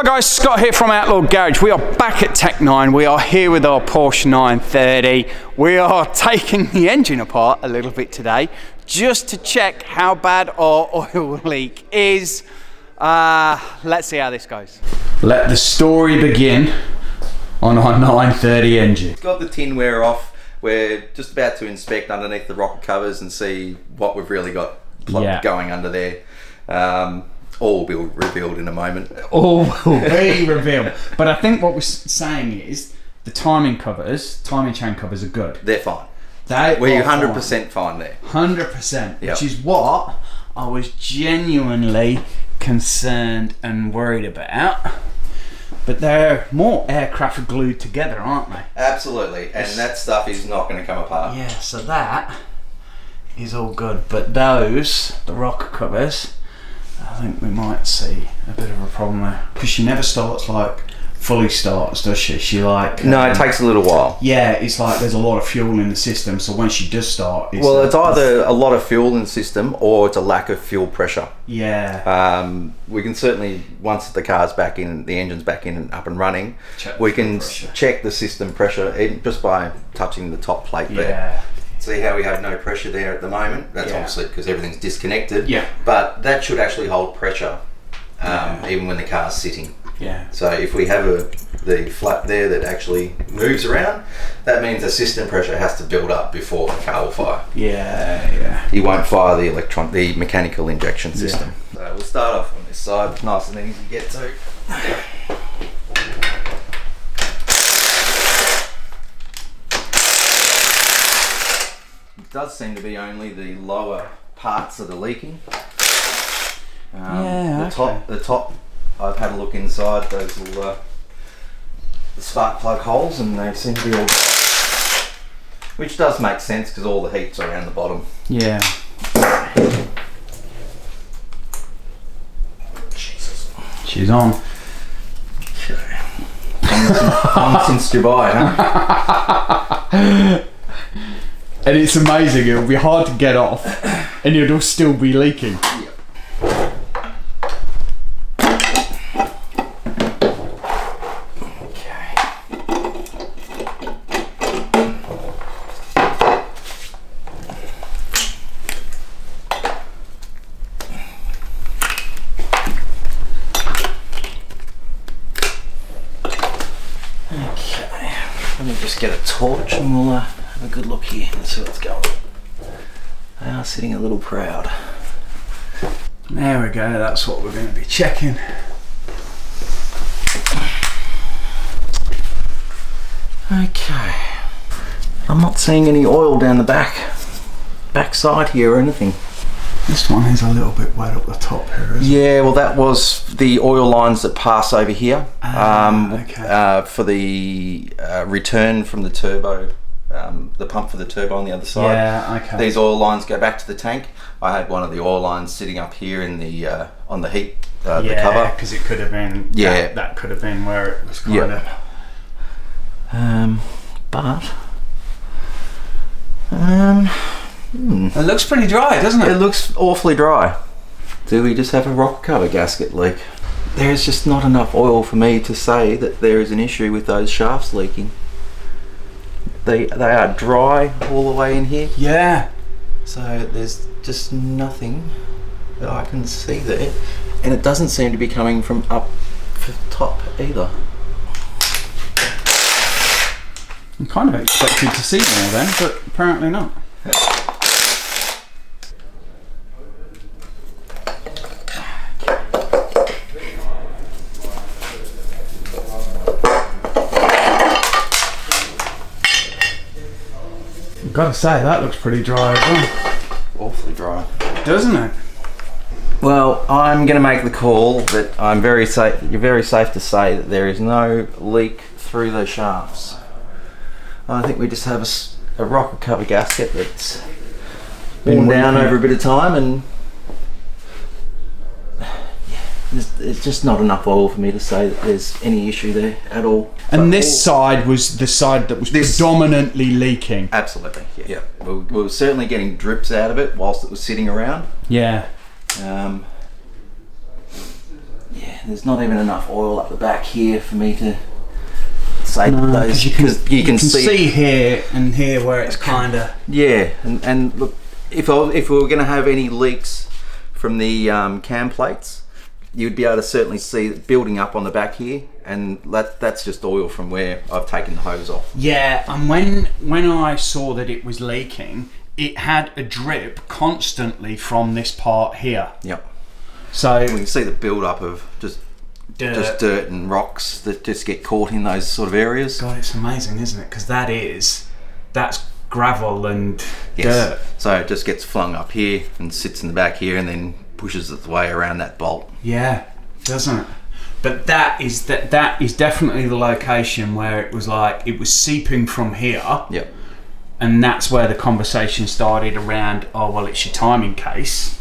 guys, Scott here from Outlaw Garage. We are back at Tech 9. We are here with our Porsche 930. We are taking the engine apart a little bit today just to check how bad our oil leak is. Let's see how this goes. Let the story begin on our 930 engine. It's got the tin wear off. We're just about to inspect underneath the rocker covers and see what we've really got going under there. All will be revealed in a moment. All will be revealed. But I think what we're saying is the timing chain covers are good. They're fine. We're 100% fine there. 100%, which is what I was genuinely concerned and worried about. But they're more aircraft glued together, aren't they? Absolutely, and that stuff is not going to come apart. Yeah, so that is all good. But those, the rocker covers, I think we might see a bit of a problem there. Because she never starts like fully starts, does she? She like... No, it takes a little while. Yeah, it's like there's a lot of fuel in the system, so when she does start... It's either a lot of fuel in the system or it's a lack of fuel pressure. Yeah. We can certainly, once the car's back in, the engine's back in and up and running, we can check the system pressure just by touching the top plate there. See how we have no pressure there at the moment? That's obviously because everything's disconnected. Yeah. But that should actually hold pressure even when the car's sitting. Yeah. So if we have the flap there that actually moves around, that means the system pressure has to build up before the car will fire. Yeah. You won't fire the mechanical injection system. So we'll start off on this side, nice and easy to get to. It does seem to be only the lower parts that are leaking. The top, I've had a look inside those little the spark plug holes, and they seem to be all, which does make sense because all the heat's around the bottom. Yeah. Jesus. She's on. Okay. On since Dubai, huh? And it's amazing, it'll be hard to get off and it'll still be leaking. Yep. Okay. Okay. Let me just get a torch and we'll have a good look here and see what's going on. They are sitting a little proud. There we go, that's what we're going to be checking. Okay. I'm not seeing any oil down the back side here or anything. This one is a little bit wet up the top here, isn't it? Yeah, well that was the oil lines that pass over here for the return from the turbo. The pump for the turbo on the other side. Yeah, okay. These oil lines go back to the tank. I had one of the oil lines sitting up here in the on the heat the cover. Yeah, because it could have been. Yeah, that could have been where it was kind of. But it looks pretty dry, doesn't it? It looks awfully dry. Do we just have a rocker cover gasket leak? There is just not enough oil for me to say that there is an issue with those shafts leaking. They are dry all the way in here. Yeah. So there's just nothing that I can see there. And it doesn't seem to be coming from up the top either. I'm kind of expected to see more then, but apparently not. Gotta say, that looks pretty dry as well. Awfully dry. Doesn't it? Well, I'm going to make the call that I'm very safe. You're very safe to say that there is no leak through the shafts. I think we just have a rocker cover gasket that's worn down over a bit of time, and there's just not enough oil for me to say that there's any issue there at all. And this side was the side that was predominantly leaking. Absolutely, yeah. We were certainly getting drips out of it whilst it was sitting around. Yeah. Yeah, there's not even enough oil up the back here for me to say No, those, because you can see here and here where it's kind of... Yeah, and look, if we were going to have any leaks from the cam plates, you'd be able to certainly see it building up on the back here, and that's just oil from where I've taken the hose off. Yeah, and when I saw that it was leaking, it had a drip constantly from this part here. Yep. So we can see the build up of just dirt and rocks that just get caught in those sort of areas. God, it's amazing, isn't it? Because that's gravel and dirt. So it just gets flung up here and sits in the back here, and then pushes its way around that bolt. Yeah, doesn't it? But that is definitely the location where it was seeping from here. Yep. And that's where the conversation started around, oh well, it's your timing case.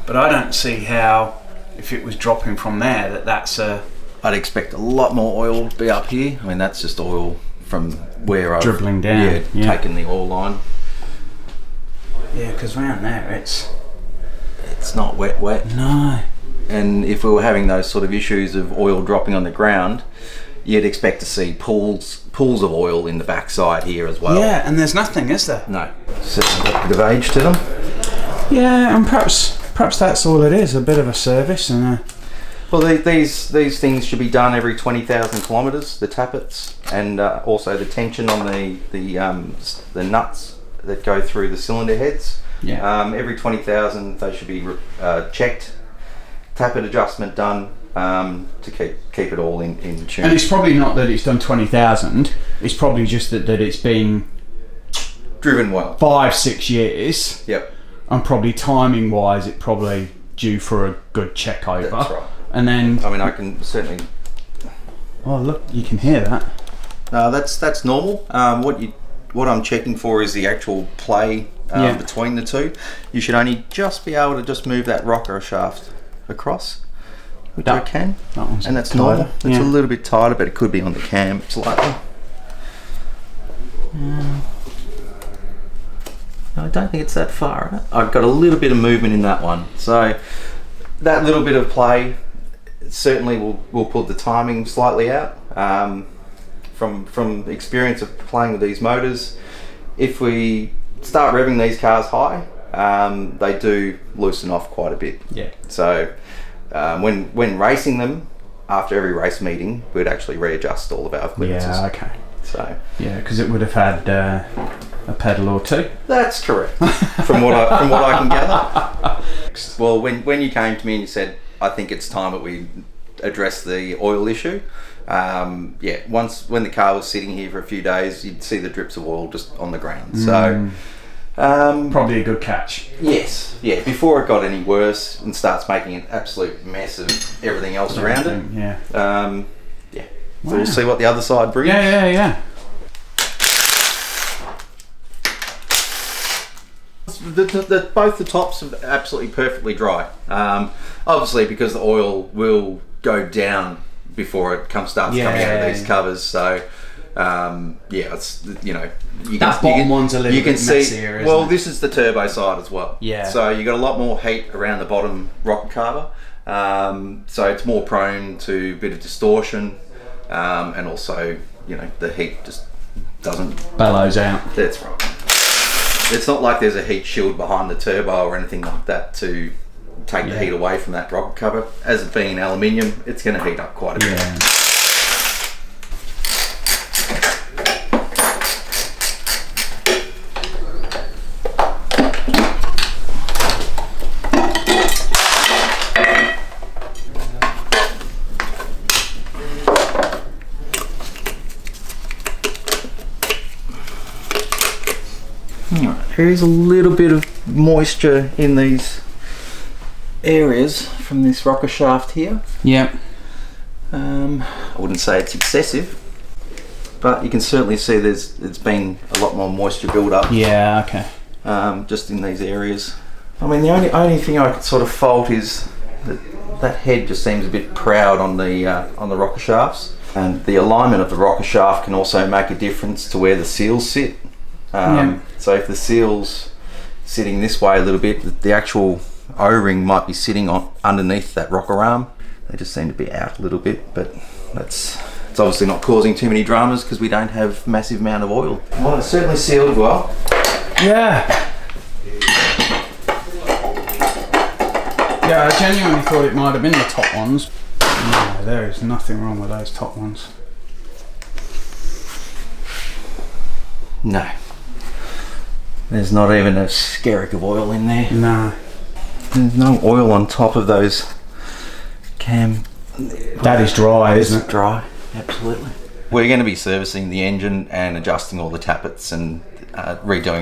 But I don't see how, if it was dropping from there, that's a... I'd expect a lot more oil to be up here. I mean, that's just oil from where I've dribbling down. Taken the oil line. Yeah, because around there it's not wet. No. And if we were having those sort of issues of oil dropping on the ground, you'd expect to see pools of oil in the backside here as well. Yeah, and there's nothing, is there? No. Certainly got a bit of age to them. Yeah, and perhaps that's all it is, a bit of a service and a... Well, these things should be done every 20,000 kilometres, the tappets, and also the tension on the nuts that go through the cylinder heads. Yeah. Every 20,000 they should be checked, tappet adjustment done, to keep it all in tune. And it's probably not that it's done 20,000, it's probably just that it's been driven well. 5-6 years. Yep. And probably timing wise it probably due for a good check over. That's right. And then... I mean, I can certainly... Oh look, you can hear that. No, that's normal. What I'm checking for is the actual play between the two. You should only just be able to just move that rocker shaft across, which I can, and that's normal. It's a little bit tighter, but it could be on the cam slightly. No, I don't think it's that far. I've got a little bit of movement in that one, so that little bit of play certainly will pull the timing slightly out. From the experience of playing with these motors, if we start revving these cars high, they do loosen off quite a bit. Yeah. So when racing them, after every race meeting, we'd actually readjust all the valve clearances. Yeah, okay. So yeah, because it would have had a pedal or two. That's correct. from what I can gather. Well, when you came to me and you said, I think it's time that we address the oil issue. When the car was sitting here for a few days, you'd see the drips of oil just on the ground. So probably a good catch. Yes, yeah. Before it got any worse and starts making an absolute mess of everything else around it. Yeah. Wow. We'll see what the other side brings. Yeah. Both the tops are absolutely perfectly dry. Obviously, because the oil will go down before it starts coming out of these covers. So it's that bottom one's a little bit messier. Well, this is the turbo side as well. Yeah. So you got a lot more heat around the bottom rocker cover. So it's more prone to a bit of distortion, and also the heat just doesn't bellows out. That's right. It's not like there's a heat shield behind the turbo or anything like that to take the heat away from that rocker cover. As it being aluminium, it's going to heat up quite a bit. Yeah. There is a little bit of moisture in these areas from this rocker shaft here. Yeah. I wouldn't say it's excessive, but you can certainly see there's been a lot more moisture build up. Yeah, okay. Just in these areas. I mean, the only thing I could sort of fault is that head just seems a bit proud on the rocker shafts, and the alignment of the rocker shaft can also make a difference to where the seals sit. So if the seal's sitting this way a little bit, the actual O-ring might be sitting underneath that rocker arm. They just seem to be out a little bit, but it's obviously not causing too many dramas because we don't have massive amount of oil. Well, it's certainly sealed well. Yeah. Yeah, I genuinely thought it might have been the top ones. No, there is nothing wrong with those top ones. No. There's not even a skerrick of oil in there. No. There's no oil on top of those cam. That is dry, isn't it? Dry, absolutely. We're going to be servicing the engine and adjusting all the tappets and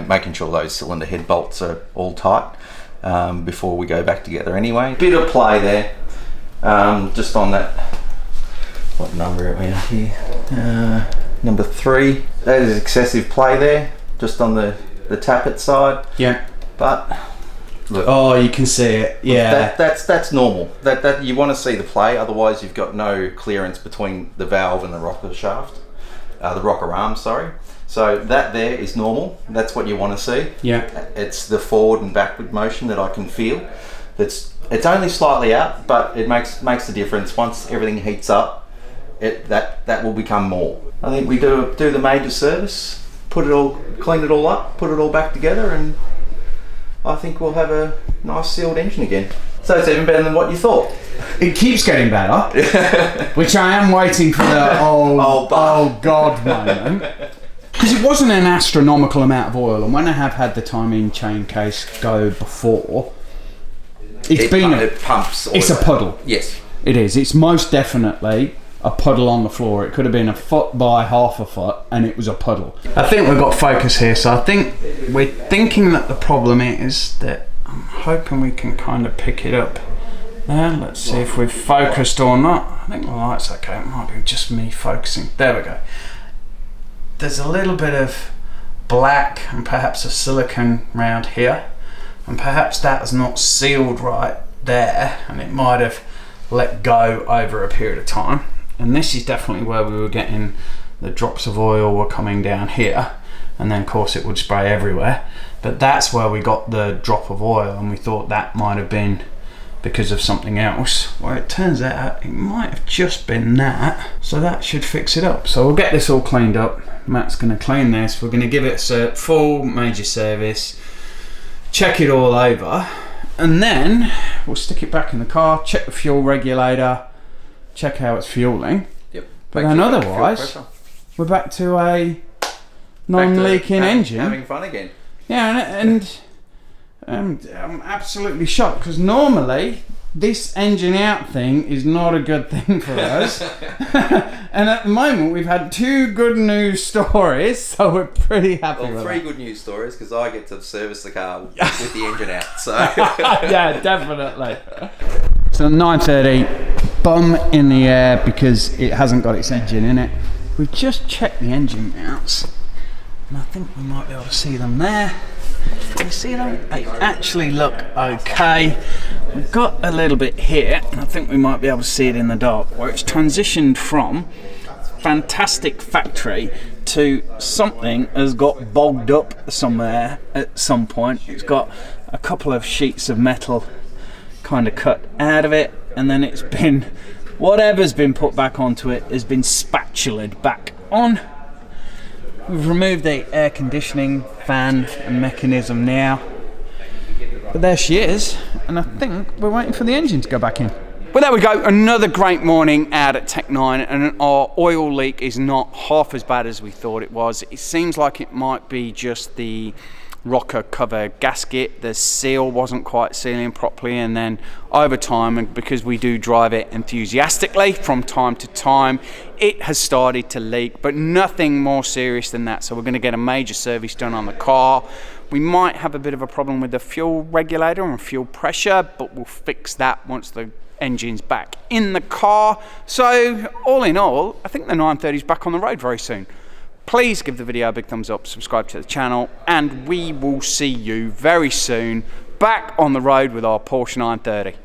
making sure those cylinder head bolts are all tight before we go back together anyway. Bit of play there, just on that, what number are we at here? Number 3. That is excessive play there, just on the tappet side. Yeah. But look, oh, you can see it. Yeah. That's normal. That you want to see the play, otherwise you've got no clearance between the valve and the rocker shaft, the rocker arm. Sorry. So that there is normal. That's what you want to see. Yeah. It's the forward and backward motion that I can feel. It's only slightly out, but it makes the difference. Once everything heats up, that will become more. I think we do the major service, clean it all up, put it all back together, and I think we'll have a nice sealed engine again. So it's even better than what you thought. It keeps getting better, which I am waiting for the oh God moment. Because it wasn't an astronomical amount of oil, and when I have had the timing chain case go before, it pumps oil. It's a puddle. Yes. It is. It's most definitely a puddle on the floor. It could have been a foot by half a foot, and it was a puddle. I think we've got focus here, so I think we're thinking that the problem is that I'm hoping we can kind of pick it up. Let's see if we've focused or not. I think the light's okay. It might be just me focusing. There we go. There's a little bit of black and perhaps a silicone round here, and perhaps that's not sealed right there, and it might have let go over a period of time. And this is definitely where we were getting the drops of oil were coming down here, and then of course it would spray everywhere, but that's where we got the drop of oil, and we thought that might have been because of something else. Well, it turns out it might have just been that, so that should fix it up. So we'll get this all cleaned up. Matt's going to clean this. We're going to give it a full major service, check it all over, and then we'll stick it back in the car, check the fuel regulator, check how it's fueling. Yep. But then otherwise, we're back to a non-leaking engine. Having fun again. Yeah, and I'm absolutely shocked, because normally this engine out thing is not a good thing for us. And at the moment we've had 2 good news stories, so we're pretty happy with 3 good news stories, because I get to service the car with the engine out. So yeah, definitely. So 930, bum in the air because it hasn't got its engine in it. We've just checked the engine mounts, and I think we might be able to see them there. Can you see them? They actually look okay. We've got a little bit here, and I think we might be able to see it in the dark, where it's transitioned from fantastic factory to something has got bogged up somewhere at some point. It's got a couple of sheets of metal kind of cut out of it, and then it's been, whatever's been put back onto it has been spatulaed back on. We've removed the air conditioning fan and mechanism now, but there she is, and I think we're waiting for the engine to go back in. Well, there we go, another great morning out at Tech 9, and our oil leak is not half as bad as we thought it was. It seems like it might be just the rocker cover gasket. The seal wasn't quite sealing properly, and then over time, and because we do drive it enthusiastically from time to time, it has started to leak, but nothing more serious than that. So we're going to get a major service done on the car. We might have a bit of a problem with the fuel regulator and fuel pressure, but we'll fix that once the engine's back in the car. So all in all, I think the 930 is back on the road very soon. Please give the video a big thumbs up, subscribe to the channel, and we will see you very soon back on the road with our Porsche 930.